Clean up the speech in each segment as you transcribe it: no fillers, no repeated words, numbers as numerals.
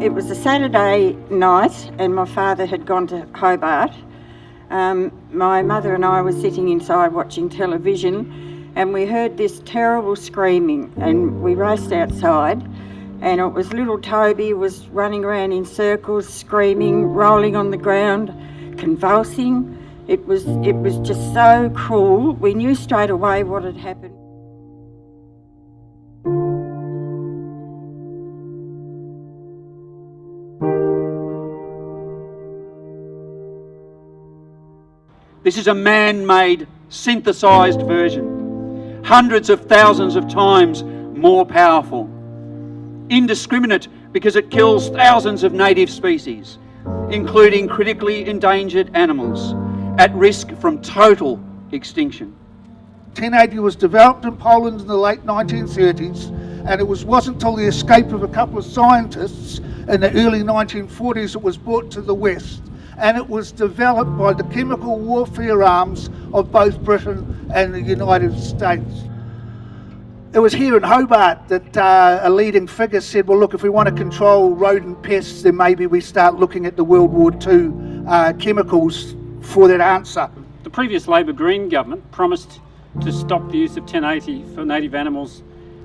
It was a Saturday night and my father had gone to Hobart. My mother and I were sitting inside watching television and we heard this terrible screaming and we raced outside, and it was little Toby was running around in circles, screaming, rolling on the ground, convulsing. It was just so cruel. We knew straight away what had happened. This is a man-made, synthesised version, hundreds of thousands of times more powerful. Indiscriminate because it kills thousands of native species, including critically endangered animals, at risk from total extinction. 1080 was developed in Poland in the late 1930s, and it wasn't until the escape of a couple of scientists in the early 1940s it was brought to the West. And it was developed by the chemical warfare arms of both Britain and the United States. It was here in Hobart that a leading figure said, well, look, if we want to control rodent pests, then maybe we start looking at the World War II chemicals for that answer. The previous Labor Green government promised to stop the use of 1080 for native animals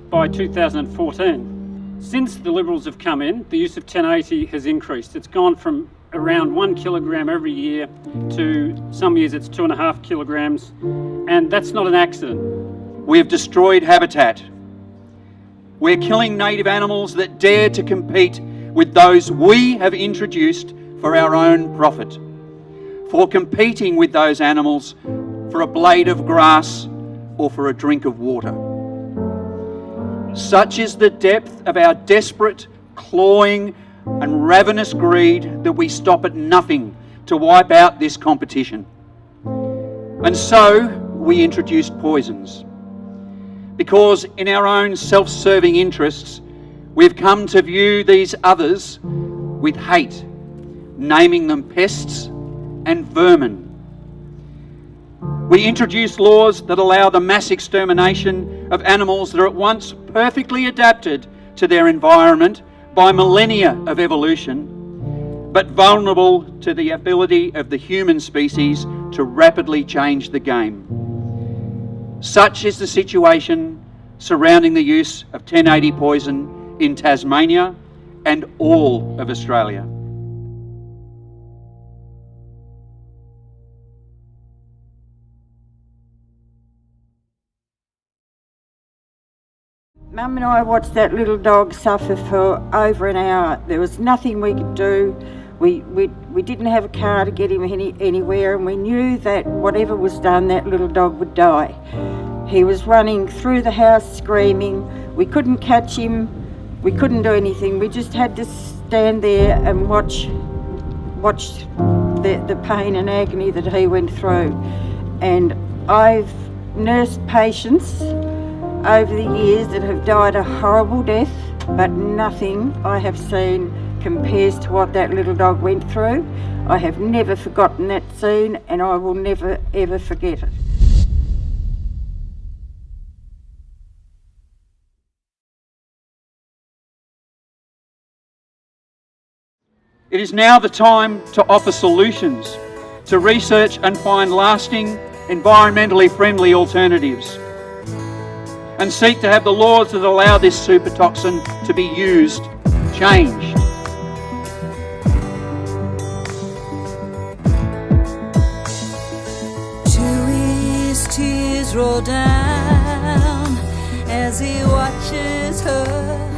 by 2014. Since the Liberals have come in, the use of 1080 has increased. It's gone from around 1 kilogram every year to some years it's 2.5 kilograms, and that's not an accident. We have destroyed habitat. We're killing native animals that dare to compete with those we have introduced for our own profit, for competing with those animals for a blade of grass or for a drink of water. Such is the depth of our desperate, clawing and ravenous greed that we stop at nothing to wipe out this competition. And so we introduced poisons. Because in our own self-serving interests, we've come to view these others with hate, naming them pests and vermin. We introduce laws that allow the mass extermination of animals that are at once perfectly adapted to their environment by millennia of evolution, but vulnerable to the ability of the human species to rapidly change the game. Such is the situation surrounding the use of 1080 poison in Tasmania and all of Australia. Mum and I watched that little dog suffer for over an hour. There was nothing we could do. We didn't have a car to get him anywhere, and we knew that whatever was done, that little dog would die. He was running through the house screaming. We couldn't catch him. We couldn't do anything. We just had to stand there and watch the pain and agony that he went through. And I've nursed patients over the years that have died a horrible death, but nothing I have seen compares to what that little dog went through. I have never forgotten that scene, and I will never ever forget it. It is now the time to offer solutions, to research and find lasting, environmentally friendly alternatives, and seek to have the laws that allow this super toxin to be used changed. Chewy's tears roll down as he watches her